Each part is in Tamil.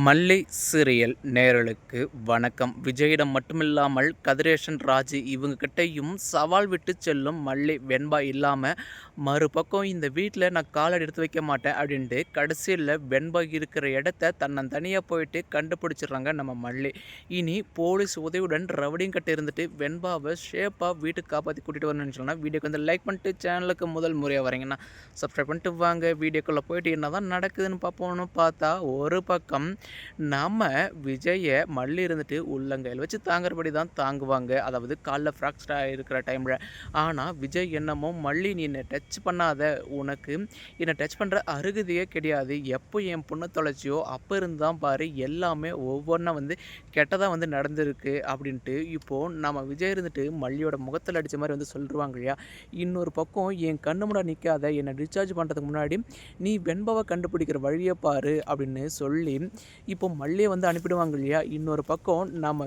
மல்லி சீரியல் நேயர்களுக்கு வணக்கம். விஜயிடம் மட்டுமில்லாமல் கதிரேசன், ராஜு இவங்ககிட்டையும் சவால் விட்டு செல்லும் மல்லி. வெண்பா இல்லாமல் மறுபக்கம் இந்த வீட்டில் நான் காலடி எடுத்து வைக்க மாட்டேன் அப்படின்ட்டு கடைசியில் வெண்பா இருக்கிற இடத்த தன்னந்தனியாக போயிட்டு கண்டுபிடிச்சிடுறாங்க நம்ம மல்லி. இனி போலீஸ் உதவியுடன் ரவுடியும் கட்ட இருந்துட்டு வெண்பாவை ஷேப்பாக வீட்டுக்கு காப்பாற்றி கூட்டிகிட்டு வரணும்னு சொன்னால் வீடியோக்கு வந்து லைக் பண்ணிட்டு சேனலுக்கு முதல் முறையாக வரீங்கன்னா சப்ஸ்கிரைப் பண்ணிட்டு வாங்க. வீடியோக்குள்ளே போயிட்டு என்ன தான் நடக்குதுன்னு பார்ப்போம்னு பார்த்தா ஒரு பக்கம் நம்ம விஜயை மல்லி இருந்துட்டு உள்ளங்கையில் வச்சு தாங்குறபடி தான் தாங்குவாங்க. அதாவது காலில் ஃப்ராக்சராக இருக்கிற டைமில். ஆனால் விஜய் என்னமோ மல்லி நீ என்னை டச் பண்ணாத, உனக்கு என்னை டச் பண்ணுற அருகதையே கிடையாது, எப்போ என் பொண்ணை தொலைச்சியோ அப்போ இருந்து தான் பாரு எல்லாமே ஒவ்வொன்றா வந்து கெட்டதாக வந்து நடந்திருக்கு அப்படின்ட்டு இப்போது நம்ம விஜய் இருந்துட்டு மல்லியோட முகத்தில் அடித்த மாதிரி வந்து சொல்லிடுவாங்க இல்லையா. இன்னொரு பக்கம் என் கண்ணு முன்னாடி நிற்காத, என்னை டிஸ்சார்ஜ் பண்ணுறதுக்கு முன்னாடி நீ வெண்பாவை கண்டுபிடிக்கிற வழியை பாரு அப்படின்னு சொல்லி இப்போ மல்லியை வந்து அனுப்பிடுவாங்க இல்லையா. இன்னொரு பக்கம் நம்ம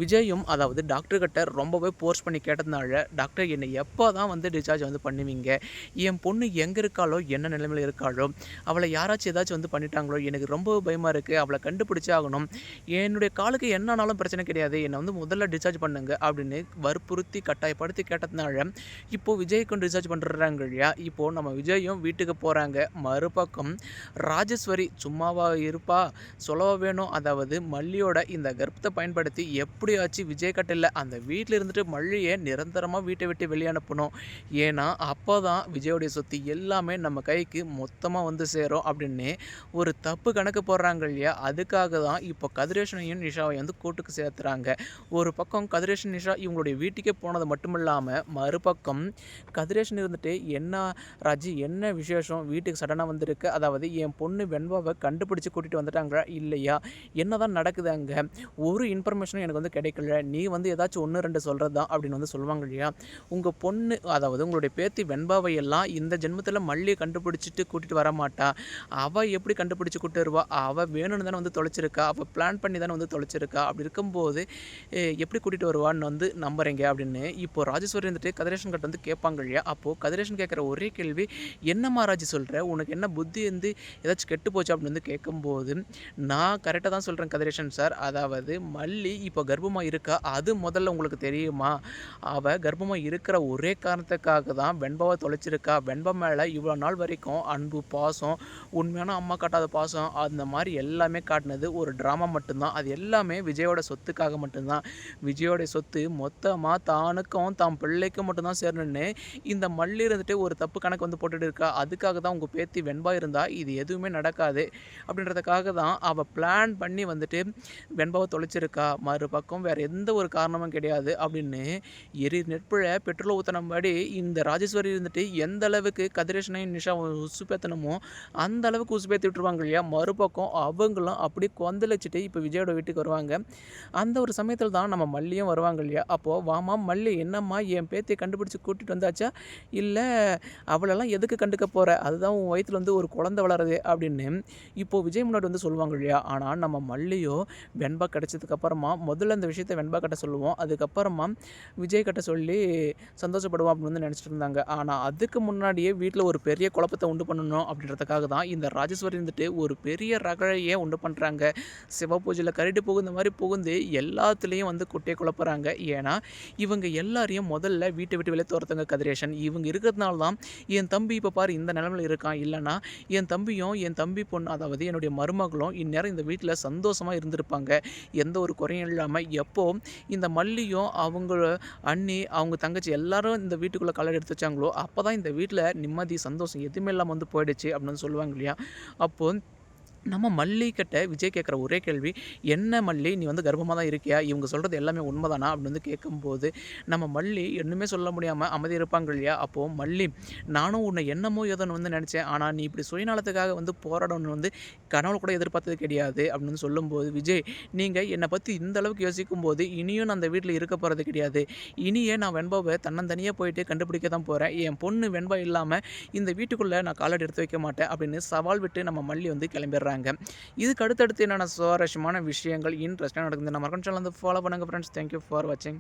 விஜயும் அதாவது டாக்டர்கிட்ட ரொம்பவே ஃபோர்ஸ் பண்ணி கேட்டதுனால, டாக்டர் என்னை எப்போ தான் வந்து டிஸ்சார்ஜ் வந்து பண்ணுவீங்க, என் பொண்ணு எங்கே இருக்காளோ என்ன நிலைமையில் இருக்காளோ, அவளை யாராச்சும் ஏதாச்சும் வந்து பண்ணிட்டாங்களோ, எனக்கு ரொம்ப பயமாக இருக்குது, அவளை கண்டுபிடிச்சே ஆகணும், என்னுடைய காலுக்கு என்னன்னாலும் பிரச்சனை கிடையாது, என்னை வந்து முதல்ல டிஸ்சார்ஜ் பண்ணுங்க அப்படின்னு வற்புறுத்தி கட்டாயப்படுத்தி கேட்டதுனால இப்போது விஜய்க்கும் டிஸ்சார்ஜ் பண்ணுறாங்க இல்லையா. இப்போது நம்ம விஜயும் வீட்டுக்கு போகிறாங்க. மறுபக்கம் ராஜேஸ்வரி சும்மாவா இருப்பா, சொல்லவா வேணும். அதாவது மல்லியோட இந்த கர்ப்பத்தை பயன்படுத்தி எப்படியாச்சும் விஜய் கட்டில் அந்த வீட்டில் இருந்துட்டு மல்லியை நிரந்தரமாக வீட்டை விட்டு வெளியே அனுப்பணும். ஏன்னா அப்போ தான் விஜயோடைய சொத்து எல்லாமே நம்ம கைக்கு மொத்தமாக வந்து சேரும் அப்படின்னு ஒரு தப்பு கணக்கு போடுறாங்க இல்லையா. அதுக்காக தான் இப்போ கதிரேசனையும் நிஷாவை வந்து கூட்டுக்கு சேர்த்துறாங்க. ஒரு பக்கம் கதிரேசன் நிஷா இவங்களுடைய வீட்டுக்கே போனது மட்டும் இல்லாமல் மறுபக்கம் கதிரேசன் இருந்துட்டு என்ன ராஜி என்ன விசேஷம் வீட்டுக்கு சடனாக வந்திருக்கு, அதாவது என் பொண்ணு வெண்பாவை கண்டுபிடிச்சி கூட்டிகிட்டு வந்துட்டாங்க இல்லையா, என்ன தான் நடக்குது அங்கே, ஒரு இன்ஃபர்மேஷனும் எனக்கு வந்து கிடைக்கல, நீ வந்து ஏதாச்சும் 1-2 சொல்கிறது தான் அப்படின்னு வந்து சொல்லுவாங்க இல்லையா. உங்கள் பொண்ணு அதாவது உங்களுடைய பேத்தி வெண்பாவை எல்லாம் இந்த ஜென்மத்தில் மல்லியை கண்டுபிடிச்சிட்டு கூட்டிகிட்டு வர மாட்டா, அவள் எப்படி கண்டுபிடிச்சி கூட்டு வருவா, அவள் வேணும்னு தானே வந்து தொலைச்சிருக்கா, அவள் பிளான் பண்ணி தானே வந்து தொலைச்சிருக்கா, அப்படி இருக்கும்போது எப்படி கூட்டிகிட்டு வருவான்னு வந்து நம்புறீங்க அப்படின்னு இப்போது ராஜேஸ்வரி வந்துட்டு கதிரேசன் கிட்ட வந்து கேட்பாங்க இல்லையா. அப்போது கதிரேசன் கேட்குற ஒரே கேள்வி, என்னம்மா ராஜி சொல்கிற, உனக்கு என்ன புத்தி வந்து ஏதாச்சும் கெட்டு போச்சு அப்படின்னு வந்து கேட்கும்போது, நான் கரெக்டாக தான் சொல்கிறேன் கதிரேசன் சார், அதாவது மல்லி இப்போ கர்ப்பமாக இருக்கா, அது முதல்ல உங்களுக்கு தெரியுமா, அவள் கர்ப்பமாக இருக்கிற ஒரே காரணத்துக்காக தான் வெண்பாவை தொலைச்சிருக்கா, வெண்பா மேலே இவ்வளோ நாள் வரைக்கும் அன்பு பாசம் உண்மையான அம்மா காட்டாத பாசம் அந்த மாதிரி எல்லாமே காட்டினது ஒரு ட்ராமா மட்டும்தான், அது எல்லாமே விஜயோட சொத்துக்காக மட்டும்தான், விஜயோட சொத்து மொத்தமாக தானுக்கும் தான் பிள்ளைக்கும் மட்டும்தான் சேரணுன்னு இந்த மல்லி இருந்துட்டு ஒரு தப்பு கணக்கு வந்து போட்டுட்டு இருக்கா, அதுக்காக தான் உங்கள் பேத்தி வெண்பா இருந்தால் இது எதுவுமே நடக்காது அப்படின்றதுக்காக தான் அவள் பிளான் பண்ணி வந்துட்டு வெண்பாவை தொலைச்சிருக்கா, மறுபக்கம் வேறு எந்த ஒரு காரணமும் கிடையாது அப்படின்னு நெற்புழ பெட்ரோல் ஊற்றினபடி இந்த ராஜேஸ்வரி இருந்துட்டு எந்த அளவுக்கு கதிரேசனையும் நிஷா உசுப்பேற்றணுமோ அந்த அளவுக்கு உசுப்பேற்றி விட்டுருவாங்க இல்லையா. மறுபக்கம் அவங்களும் அப்படி கொந்தளிச்சுட்டு இப்போ விஜயோட வீட்டுக்கு வருவாங்க. அந்த ஒரு சமயத்தில் தான் நம்ம மல்லியும் வருவாங்க இல்லையா. அப்போது வாமா மல்லி, என்னம்மா என் பேத்தியை கண்டுபிடிச்சி கூட்டிகிட்டு வந்தாச்சா, இல்லை அவளெல்லாம் எதுக்கு கண்டுக்க போகிற, அதுதான் உன் வயிற்றுல வந்து ஒரு குழந்தை வளருது அப்படின்னு இப்போது விஜய் முன்னாடி வந்து சொல்லுவாங்க இல்லையா. ஆனால் நம்ம மல்லியோ வெண்பா கிடச்சதுக்கப்புறமா முதல்ல இந்த விஷயத்தை வெண்பா கிட்ட சொல்லுவோம், அதுக்கப்புறமா விஜய் கிட்ட சொல்லி சந்தோஷப்படுவோம் அப்படின்னு வந்து நினச்சிட்டு இருந்தாங்க. ஆனால் அதுக்கு முன்னாடியே வீட்டில் ஒரு பெரிய குழப்பத்தை உண்டு பண்ணணும் அப்படின்றதுக்காக தான் இந்த ராஜேஸ்வரி இருந்துட்டு ஒரு பெரிய ரகளையே உண்டு பண்ணுறாங்க. சிவ பூஜையில் கரடி புகுந்த மாதிரி புகுந்து எல்லாத்துலேயும் வந்து குட்டையை குழப்புறாங்க. ஏன்னா இவங்க எல்லாரையும் முதல்ல வீட்டை விட்டு வெளியே துரத்துங்க கதிரேசன், இவங்க இருக்கிறதுனால தான் என் தம்பி இப்போ பாரு இந்த நிலைமையில் இருக்கான், இல்லைனா என் தம்பியும் என் தம்பி பொண்ணு அதாவது என்னுடைய மருமகளும் இந்நேரம் இந்த வீட்டில் சந்தோஷமாக இருந்திருப்பாங்க, எந்த ஒரு குறையும் இல்லாமல். எப்போ இந்த மல்லியும் அவங்க அண்ணி அவங்க தங்கச்சி எல்லாரும் இந்த வீட்டுக்குள்ளே காலடி எடுத்து வச்சாங்களோ அப்போ தான் இந்த வீட்டில் நிம்மதி சந்தோஷம் எதுவுமே இல்லாமல் வந்து போயிடுச்சு அப்படின்னு சொல்லுவாங்க இல்லையா. அப்போது நம்ம மல்லி கிட்ட விஜய் கேட்குற ஒரே கேள்வி, என்ன மல்லி நீ வந்து கர்ப்பமாக தான் இருக்கியா, இவங்க சொல்கிறது எல்லாமே உண்மைதானா அப்படின்னு வந்து கேட்கும்போது நம்ம மல்லி இன்னுமே சொல்ல முடியாமல் அமைதி இருப்பாங்க இல்லையா. அப்போது மல்லி, நானும் உன்னை என்னமோ ஏதோன்னு வந்து நினச்சேன், ஆனால் நீ இப்படி சுயநலத்துக்காக வந்து போராடணும்னு வந்து கனவுல கூட எதிர்பார்த்தது கிடையாது அப்படின்னு சொல்லும்போது, விஜய் நீங்கள் என்னை பற்றி இந்த அளவுக்கு யோசிக்கும் போது இனியும் நான் அந்த வீட்டில் இருக்க போகிறது கிடையாது, இனியே நான் வெண்பாவை தன்னந்தனியாக போயிட்டு கண்டுபிடிக்க தான் போகிறேன், என் பொண்ணு வெண்பா இல்லாமல் இந்த வீட்டுக்குள்ளே நான் காலடி எடுத்து வைக்க மாட்டேன் அப்படின்னு சவால் விட்டு நம்ம மல்லி வந்து கிளம்பிடுறாங்க. இதுக்கு அடுத்தடுத்து என்னென்ன சுவாரஸ்யமான விஷயங்கள் இன்ட்ரெஸ்டாக நடக்குது நம்ம சேனல் வந்து ஃபாலோ பண்ணுங்கள் ஃப்ரெண்ட்ஸ். தேங்க்யூ ஃபார் வாட்சிங்.